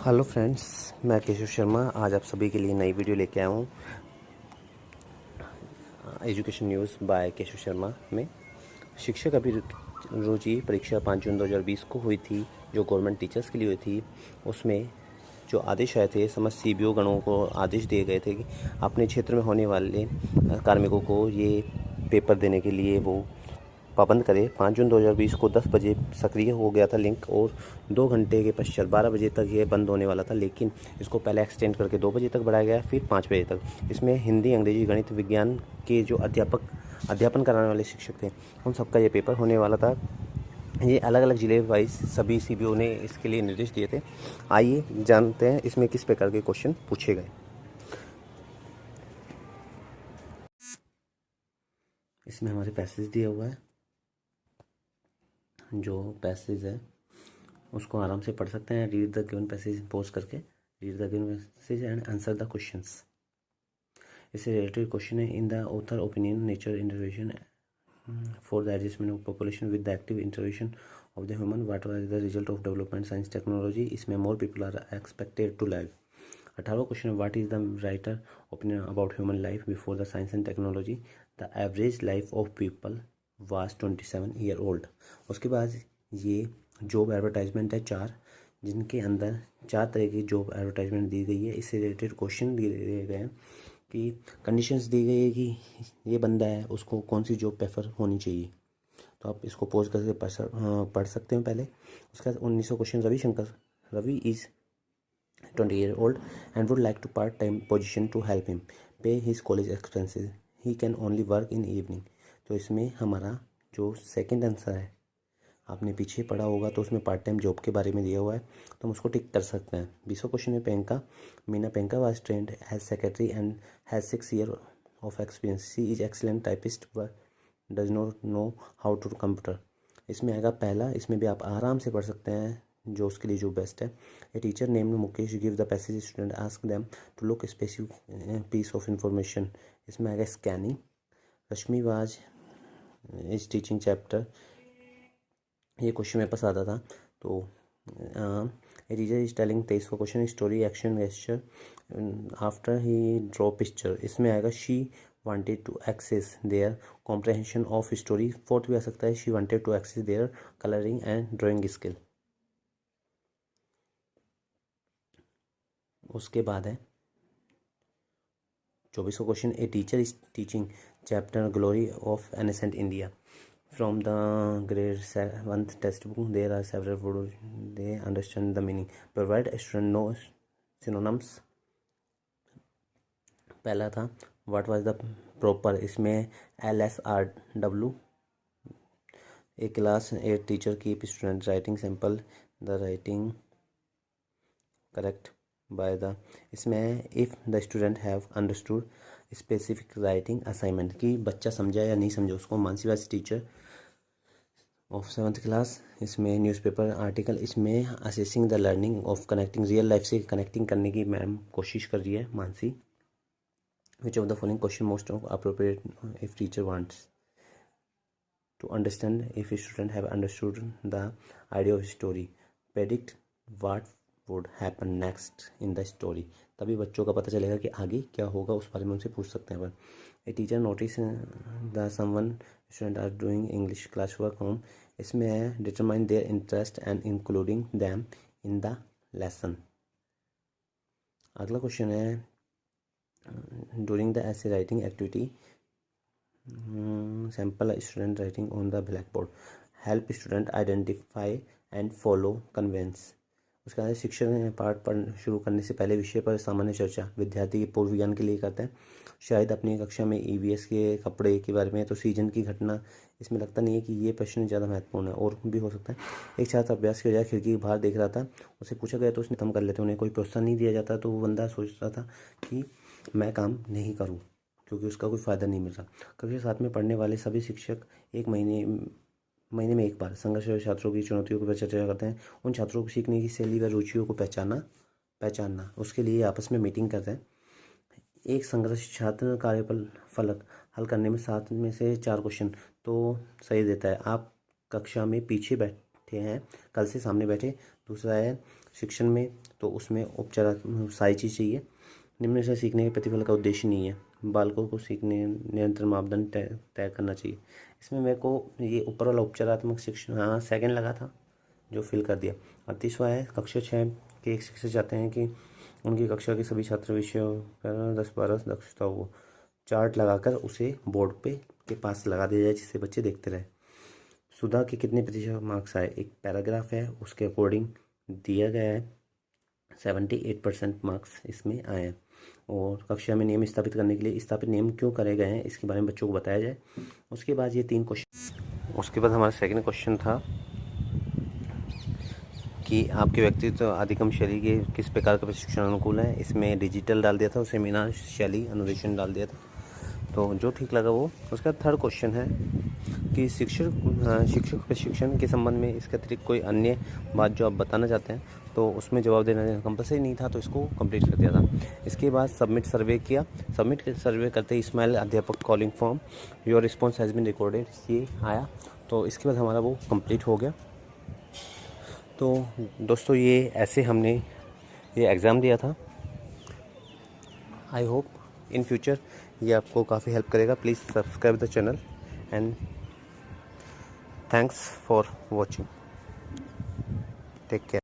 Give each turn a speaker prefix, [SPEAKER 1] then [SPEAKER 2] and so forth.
[SPEAKER 1] Hello friends, मैं केशव शर्मा आज आप सभी के लिए नई वीडियो लेके आया हूँ education news bye Keshav Sharma में। शिक्षक अभिरुचि परीक्षा 5 जून 2020 को हुई थी, जो गवर्नमेंट टीचर्स के लिए हुई थी। उसमें जो आदेश आए थे, समस्त सीबीओ गणों को आदेश दिए गए थे कि अपने क्षेत्र में होने वाले कार्मिकों को ये पेपर देने के लिए वो पाबंद करे। 5 जून 2020 को 10 बजे सक्रिय हो गया था लिंक और 2 घंटे के पश्चात 12 बजे तक ये बंद होने वाला था, लेकिन इसको पहले एक्सटेंड करके 2 बजे तक बढ़ाया गया, फिर 5 बजे तक। इसमें हिंदी, अंग्रेजी, गणित, विज्ञान के जो अध्यापन कराने वाले शिक्षक थे, उन सबका ये पेपर होने वाला था। ये अलग अलग ज़िले वाइज सभी सीबीओ ने इसके लिए निर्देश दिए थे। आइए जानते हैं इसमें किस प्रकार के क्वेश्चन पूछे गए। इसमें हमारे पैसेज दिया हुआ है। जो पैसेज है उसको आराम से पढ़ सकते हैं। Read the given passage, pause करके read the given passage and answer the questions. इससे रिलेटेड क्वेश्चन है, in the author opinion nature intervention for the adjustment of population with the active intervention of the human, what was the result of development science technology. इसमें more people are expected to lag. 18वां question है, what is the writer opinion about human life before the science and technology. The average life of people was 27 year old. उसके बाद ये job advertisement है 4, जिनके अंदर 4 तरह की जॉब एडवर्टाइजमेंट दी गई है। इससे रिलेटेड क्वेश्चन दिए गए हैं कि कंडीशंस दी गई है कि ये बंदा है, उसको कौन सी जॉब प्रेफर होनी चाहिए। तो आप इसको पोज करके पढ़ सकते हो पहले। उसके बाद 19वां question, Ravi is 20 year old and would like to part-time position to help him pay his college expenses. He can only work in evening. तो इसमें हमारा जो सेकंड आंसर है, आपने पीछे पढ़ा होगा तो उसमें पार्ट टाइम जॉब के बारे में दिया हुआ है, तो हम उसको टिक कर सकते हैं। 20वां क्वेश्चन है, Meena Penka was trained as secretary and has 6 years of experience. She is excellent typist but does not know how to computer. इसमें आएगा पहला, इसमें भी आप आराम से पढ़ सकते हैं, जो उसके लिए जो बेस्ट है। A teacher named Mukesh give the passage student ask them to look specific piece of information. इसमें आएगा scanning. Rashmi was is teaching chapter, ये क्वेश्चन मेरे पास आता था। तो ए टीचर इज टेलिंग 23वां question, story action gesture after he draw picture. इसमें आएगा she wanted to access their comprehension of story. 4th भी आ सकता है, she wanted to access their colouring and drawing skill. उसके बाद है 24वां question, a teacher is teaching chapter glory of ancient India from the grade 7th text book. There are several words they understand the meaning, provide student no synonyms. पहला था what was the proper, इसमें LSRW। A class 8 teacher keep student writing sample the writing correct by the. इसमें if the student have understood specific writing assignment, कि बच्चा समझा या नहीं समझा उसको। Mansi was teacher of 7th class. इसमें न्यूज़पेपर आर्टिकल, इसमें assessing the learning of connecting, real life से कनेक्टिंग करने की मैम कोशिश कर रही है Mansi. Which of the following question most of appropriate if teacher wants to understand if student have understood the idea of story, predict what would happen next in the story. तभी बच्चों का पता चलेगा कि आगे क्या होगा, उस बारे में उनसे पूछ सकते हैं। A teacher notice the someone student are doing English class work home. इसमें है determine their interest and including them in the lesson. अगला क्वेश्चन है, during the essay writing activity sample student writing on the blackboard, help student identify and follow conventions. उसके बाद शिक्षण पाठ पढ़ शुरू करने से पहले विषय पर सामान्य चर्चा विद्यार्थी पूर्व ज्ञान के लिए करते हैं। शायद अपनी कक्षा में EVS के कपड़े के बारे में, तो सीजन की घटना। इसमें लगता नहीं है कि ये प्रश्न ज़्यादा महत्वपूर्ण है, और भी हो सकता है। एक छात्र अभ्यास की बजाय खिड़की के बाहर देख रहा था, उसे पूछा गया तो उसने खत्म कर लेते। उन्हें कोई प्रोत्साहन नहीं दिया जाता, तो वो बंदा सोच रहा था कि मैं काम नहीं करूँ क्योंकि उसका कोई फ़ायदा नहीं मिल रहा। कक्षा 7 में पढ़ने वाले सभी शिक्षक एक महीने में एक बार संघर्ष छात्रों की चुनौतियों पर चर्चा करते हैं। उन छात्रों को सीखने की शैली व रुचियों को पहचानना उसके लिए आपस में मीटिंग करते हैं। एक संघर्ष छात्र कार्यफल फलक हल करने में 7 में से 4 क्वेश्चन तो सही देता है। आप कक्षा में पीछे बैठे हैं, कल से सामने बैठे। दूसरा है शिक्षण में, तो उसमें उपचारात्मक सारी चीज़ चाहिए। निम्न से सीखने के प्रतिफल का उद्देश्य नहीं है। बालकों को सीखने निरंतर मापदंड तय करना चाहिए। इसमें मेरे को ये ऊपर वाला उपचारात्मक शिक्षण, हाँ सेकंड लगा था जो फिल कर दिया। और तीसरा है कक्षा 6 के एक शिक्षक चाहते हैं कि उनकी कक्षा के सभी छात्र विषयों का 10-12 दक्षता हो, चार्ट लगाकर उसे बोर्ड पे के पास लगा दिया जाए जिससे बच्चे देखते रहे। सुधा के कितने प्रतिशत मार्क्स आए, एक पैराग्राफ है उसके अकॉर्डिंग दिया गया है 78% मार्क्स इसमें आए हैं। और कक्षा में नियम स्थापित करने के लिए स्थापित नियम क्यों करे गए हैं इसके बारे में बच्चों को बताया जाए। उसके बाद ये 3 क्वेश्चन, उसके बाद हमारा सेकंड क्वेश्चन था कि आपके व्यक्तित्व अधिगम शैली के किस प्रकार का प्रशिक्षण अनुकूल है। इसमें डिजिटल डाल दिया था और सेमिनार शैली अनुदेशन डाल दिया था, तो जो ठीक लगा वो। उसका थर्ड क्वेश्चन है कि शिक्षक प्रशिक्षण के संबंध में इसके अतिरिक्त कोई अन्य बात जो आप बताना चाहते हैं, तो उसमें जवाब देना कंपलसरी नहीं था, तो इसको कंप्लीट कर दिया था। इसके बाद सबमिट सर्वे किया। सबमिट सर्वे करते ही स्माइल अध्यापक calling form your response has been recorded ये आया, तो इसके बाद हमारा वो कंप्लीट हो गया। तो दोस्तों ये ऐसे हमने ये एग्ज़ाम दिया था। आई होप इन फ्यूचर ये आपको काफ़ी हेल्प करेगा। Please subscribe the channel and thanks for watching. Take care.